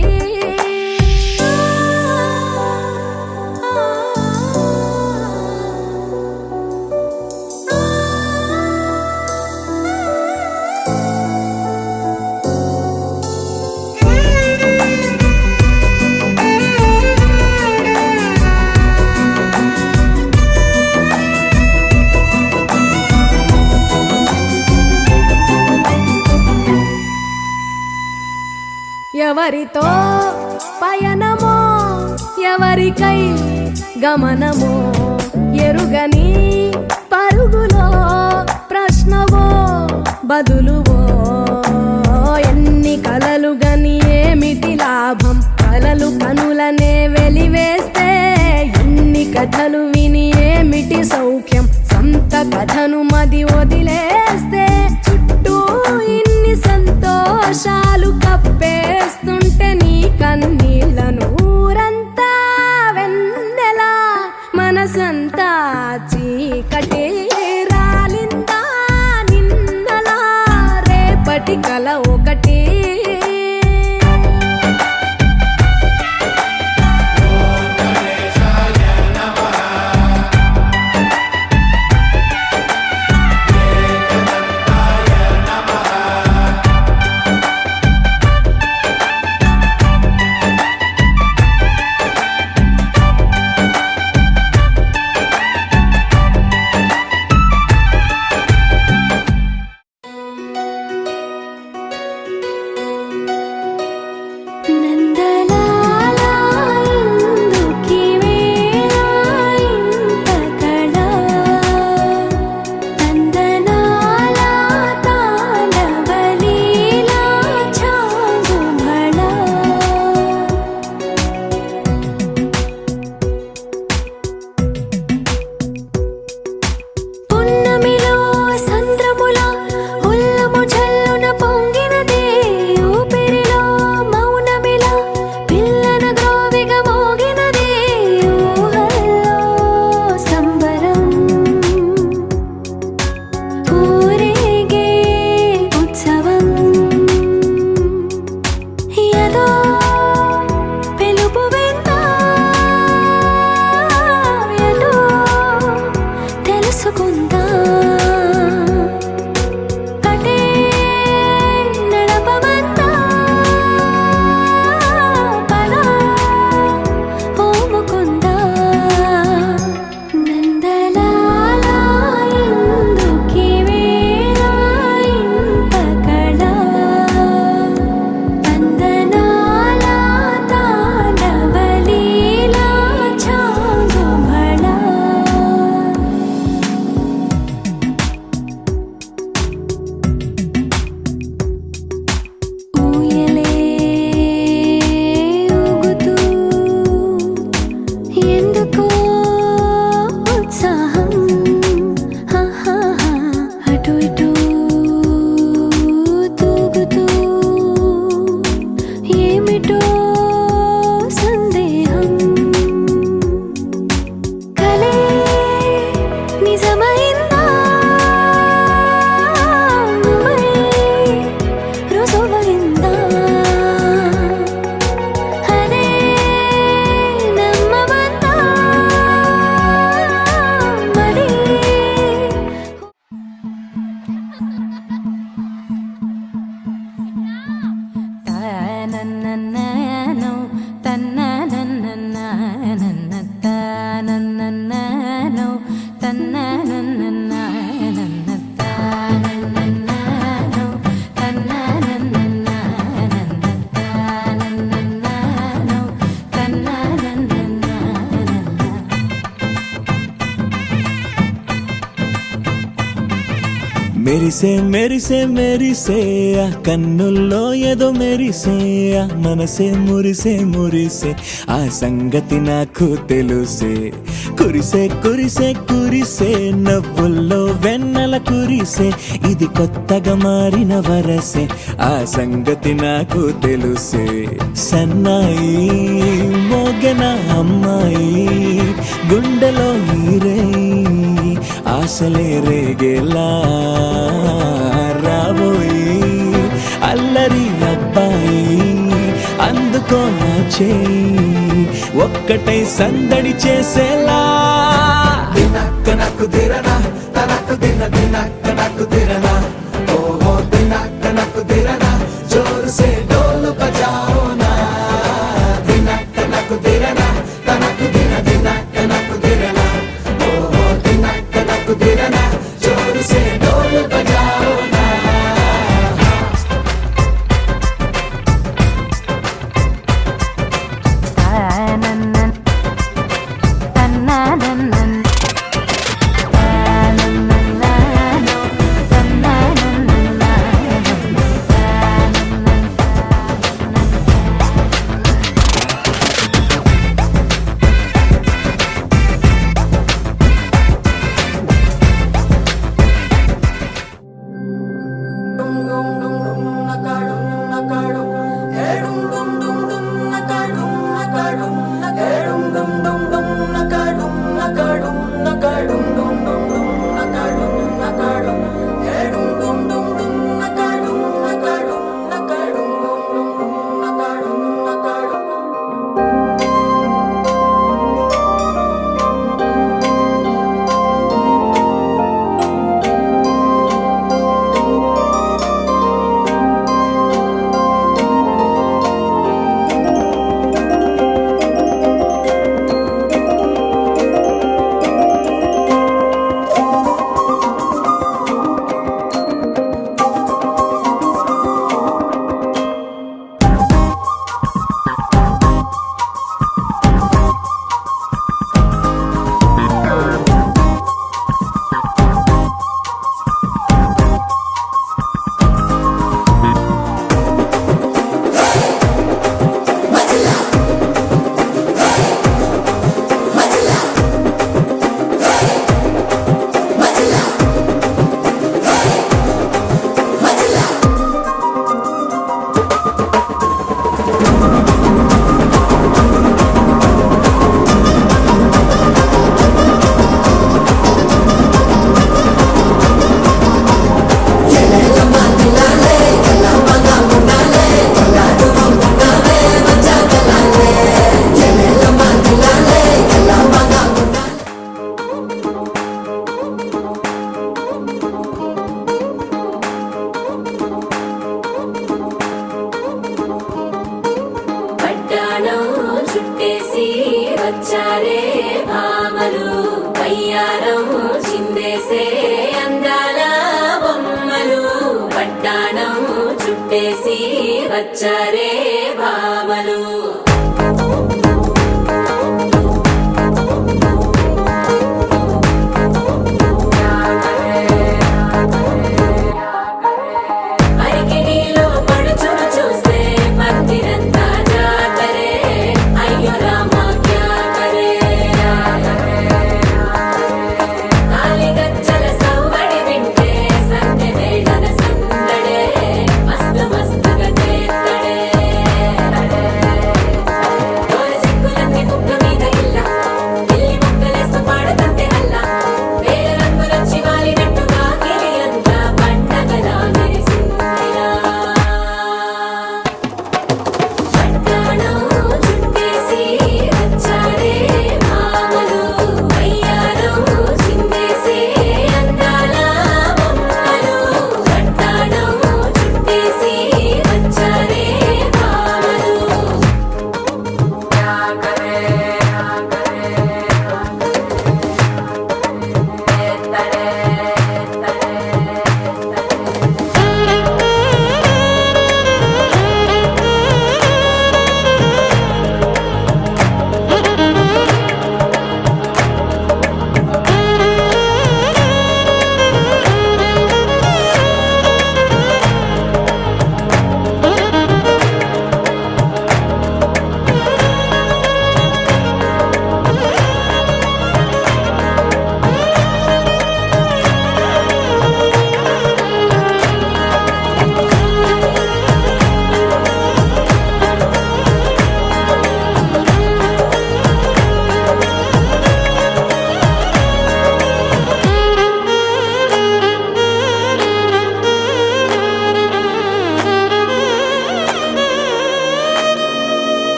ఎవరితో పయనమో ఎవరికై గమనమో ఎరుగని పరుగులో ప్రశ్నవో బదులువో ఎన్ని కలలు గని ఏమిటి లాభం కలలు కనులనే వెలివేస్తే ఎన్ని కథలు విని ఏమిటి సౌఖ్యం సొంత కథను మది వదిలేస్తే చుట్టూ ఇన్ని సంతోషాలు కప్పేస్తుంటే నీ కన్నీళ్లను ఊరంతా వెన్నెలా మనసంతా చీకటి రాలిందా నిన్నలా రేపటి కల ఒకటి మెరిసే మెరిసే మెరిసే ఆ కన్నుల్లో ఏదో మెరిసే ఆ మనసే మురిసే మురిసే ఆ సంగతి నాకు తెలుసే కురిసే కురిసే కురిసే నవ్వుల్లో వెన్నెల కురిసే ఇది కొత్తగా మారిన వరసే ఆ సంగతి నాకు తెలుసే సన్నాయి మోగన అమ్మాయి గుండెలో ఈరే ఆశలే రేగేలా రాబోయి అల్లరి అబ్బాయి అందుకో నా చేయి ఒక్కటై సందడి చేసేలా తినక్క నక్కు తిరనా తనక్కు తిన తినక్క నక్కు తిరనా ఓహో తినక్క నక్కు తిరనా జోరు సే డోలు బజాओ నా తినక్క నక్కు తిరనా తనక్కు తిన తినక్క నక్కు తిరనా ఓహో తినక్క నక్కు తిరనా జోరు సే డోలు బజాओ నా చుట్టేసి వచ్చారే భామలు వయ్యారం చిందేసే అందాల బొమ్మలు పట్టాణం చుట్టేసి వచ్చారే భామలు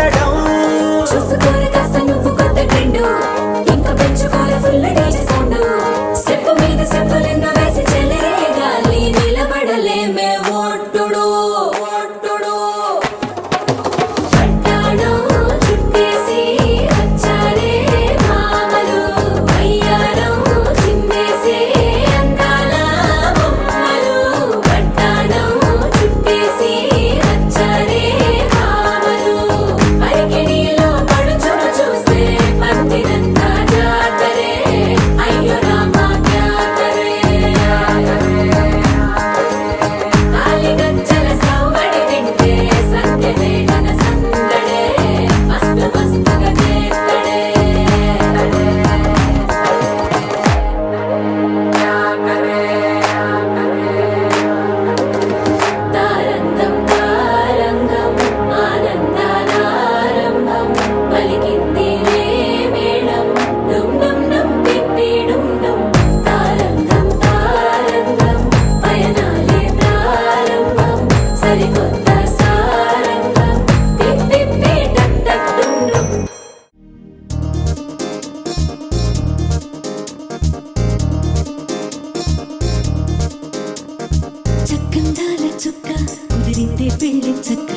కొట్టడం. చూసుకోరు కాస్త నువ్వు కొత్త ట్రెండ్, ఇంకా పెంచుకోరు ఫుల్ డీజే సౌండ్. స్టెప్ మీద స్టెప్పులెన్నో వేసి చెలే గాలి నిలబడలేమే ఒట్టుడు ఒట్టుడు. పట్టాణం చుట్టేసి వచ్చారే భామలు, అయ్యారం చిందేసే అందాల బొమ్మలు. పట్టాణం చుట్టేసి వచ్చారే భామలు, పరికిణీలో పడుచును చూస్తే పందిరంతా జాతరే. అయ్యో రామా జాతరే. తాళిగజ్జల సవ్వడి వింటే సత్యవేదన సందడే, మస్తు మస్తుగా చేస్తడే. తారంగం తారంగం ఆనందానారంభం, పలికిందిలే మేళం డుమ్ డుమ్ డుమ్ పిప్పి డుమ్ డుమ్. తారంగం తారంగం పయనాలే ప్రారంభం, సరికొత్త సారంగం పిప్పి టక్ టక్ డుమ్ డుమ్. చక్కందాల చుక్క కుదిరిందే పెళ్లి చక్క,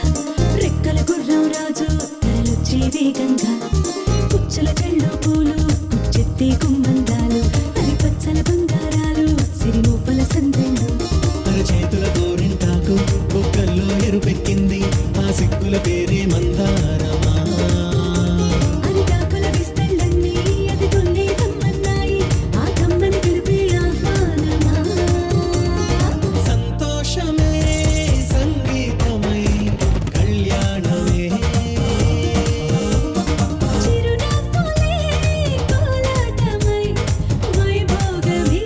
రెక్కల గుర్రం రాజు తరలొచ్చే వేగంగా. పుచ్చల కళ్ళు పూలు పుచ్చెత్తే గుమ్మందాలు, అవి పచ్చల బంగారాలు సిరిమూపల సందెళ్ళు. చేతుల గోరింటాకు బొక్కల్లో ఎరుపెక్కింది, ఆ సిగ్గుల పేరే మందారమా. అరిటాకుల విస్తళ్ళన్నీ అది తొల్లి కమ్మన్నాయి, ఆ కమ్మని పిలిపే ఆహ్వానమా. సంతోషమే సంగీతమై కళ్యాణమే. చిరునవ్వులే కోలాటమై వైభోగమే.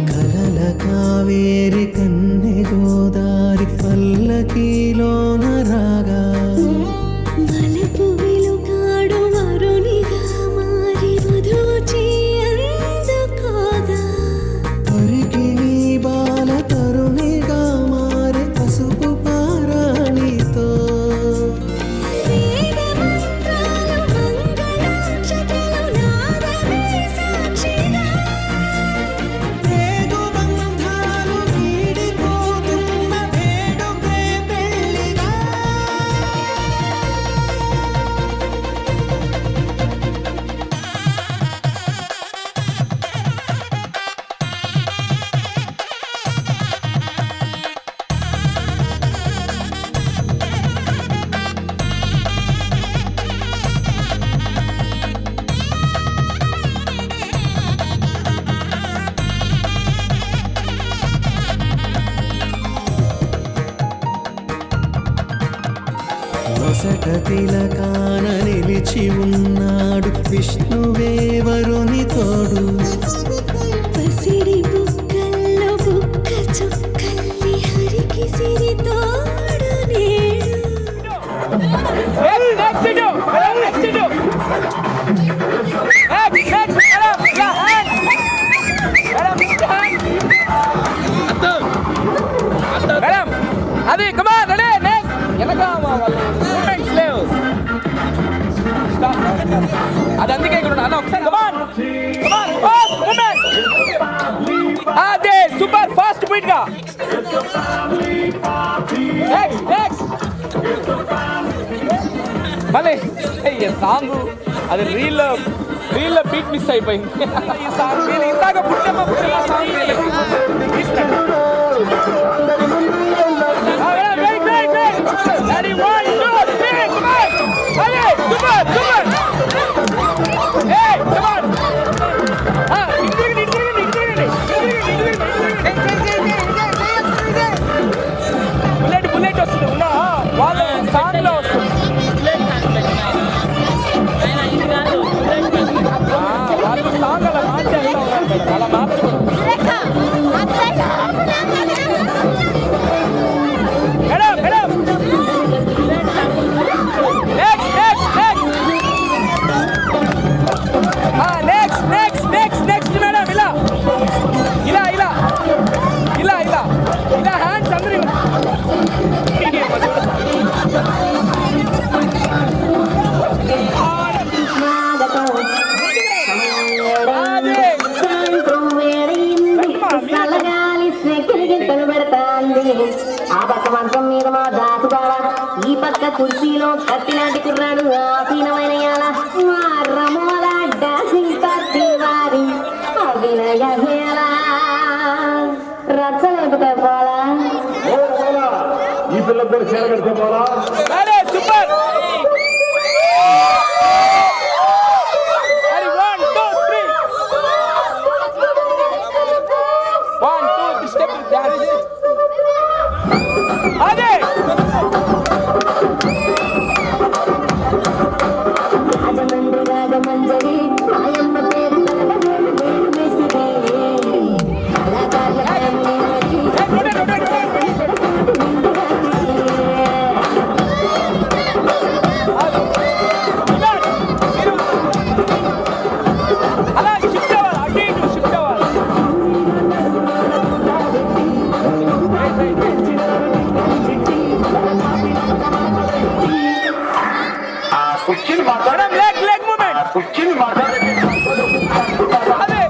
కలల కావేరి కన్నె గోదారి పల్లకీలోన రాగా. వలపు వెలుగాడు వరునిగా మారి వధూచి అందుకోగా. తొరికి నీ బాల తరుణిగా మారే పసుపు పారాణితో. వేద మంత్రాలు మంగళాక్షతలు నాదమే సాక్షిగా. ప్రేగు బంధాలు వీడిపోతున్న వేడుకే పెళ్లిగా. నొసట తిలకాన నిలిచి ఉన్నాడు విష్ణువే వరుని తోడు. పసిడి బుక్కల్లో బుక్క చుక్కల్లి హరికి సిరి తోడు నేడు. అది కమాన్ రెడీ నెక్స్ట్ వెనక మూమెంట్స్ లేవు. అది అందుకే ఇక్కడ అన్న ఒకసారి కమాన్ కమాన్ ఫాస్ట్ మూమెంట్. అదే సూపర్ ఫాస్ట్ బీట్ గా. నెక్స్ట్ నెక్స్ట్ మళ్ళీ సాంగ్ అది రీల్ బీట్ మిస్ అయిపోయింది. ఈ సాంగ్ ఇందాక పుట్టమ్మ సాంగ్ తీసినట్టు. Ready, 1, 2, 3, come on! Hey, come on, come on! Hey, come on! Bullet వస్తుంది ఉన్నా వాళ్ళ సాంగ్ లో వస్తుంది. పక్క కుర్చీలో కత్తిలాంటి కుర్రాడు ఆసీనమైన యాల రమోల డాన్సింగ్ పార్టీ వారి అభినయ హేళ రచ్చలేపుతా పోలా ఈ పిల్లలు చేరగడితే పోలా సూపర్ స్టెప్ డాన్స్ అదే రాజమండ్రి మాయమ్మ పేరు అలా షిఫ్ట్ అవ్వాలి అటు ఇటు షిఫ్ట్ అవ్వాలి కుర్చీని మేడం లెగ్ మూమెంట్ కుర్చీని అదే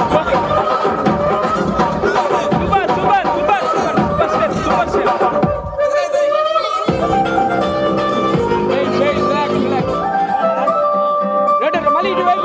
super super super super super step super step relax మళ్ళీ ఇటువైపు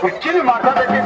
కుర్చీని మాట్లాడేది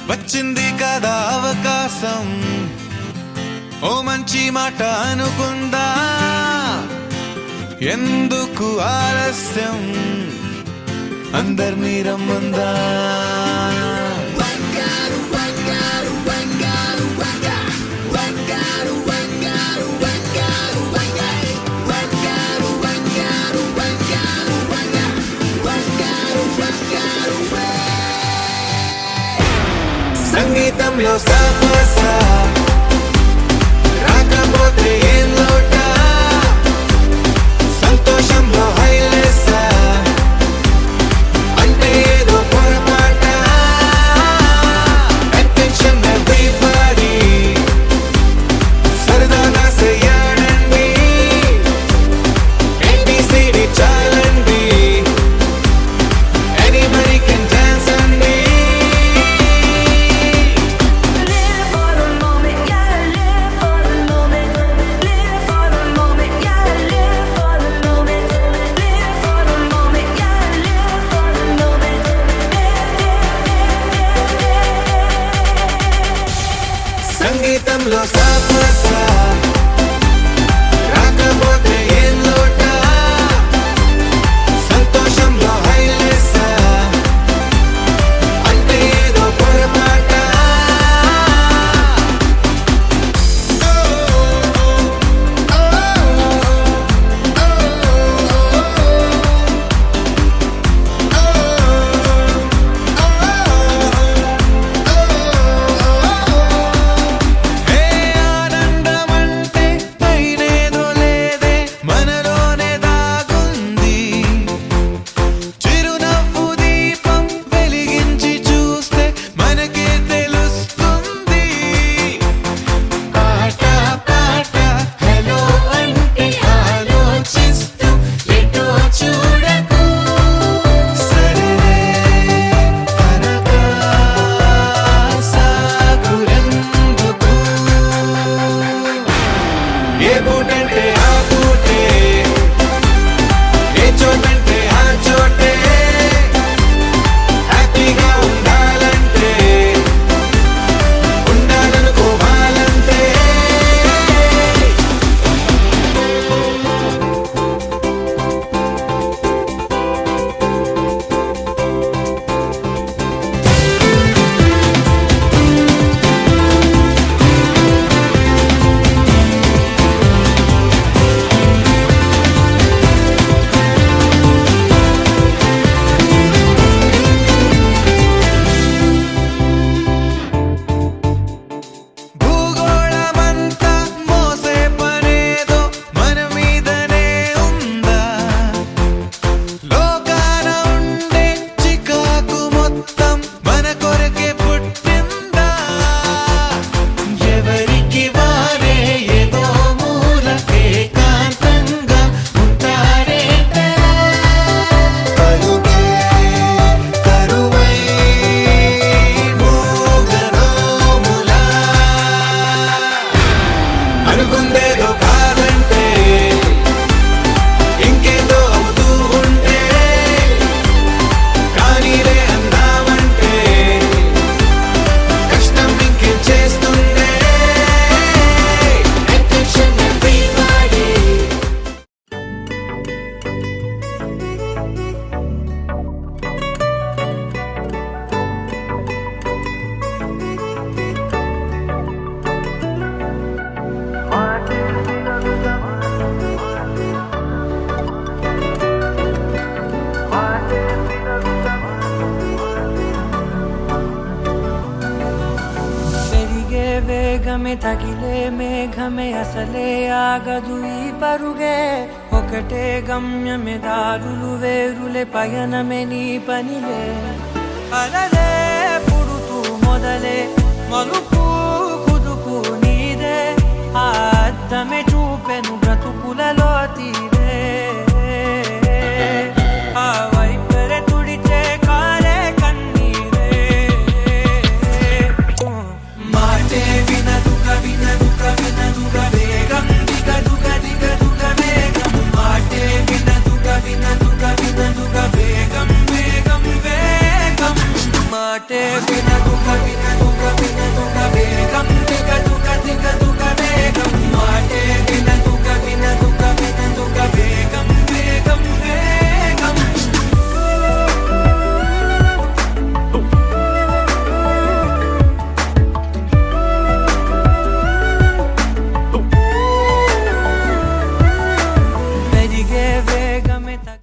వచ్చింది కదా అవకాశం, ఓ మంచి మాట అనుకుందా, ఎందుకు ఆలస్యం, అందరినీ రమ్మందా. సంగీతంలో సాపస రాకపోతే ఏం లోట, సంతోషంలో హైలేస అంటే ఏదో పొరపాట. అటెన్షన్ ఎవ్రీబడీ సరదాగా చెయ్యాడండి, ABCD చాలండి, anybody can dance అండి. Live for the moment, yeah, live for the moment. Live for the moment, yeah, live for the moment. Live for the moment, yeah, live for the moment. సంగీతంలో సాపస రాకపోతే ఏం లోట, సంతోషంలో హైలేస అంటే ఏదో పొరపాట. ఏ ఆనందమంటే పైనేదో లేదే, మోడమే తగిలే మేఘమే అసలే ఆగదు ఈ పరుగే ఒకటే గమ్యమే దారులు వేరులే పయనమే నీ పనిలే అలలే పుడుతూ మొదలే మలుపు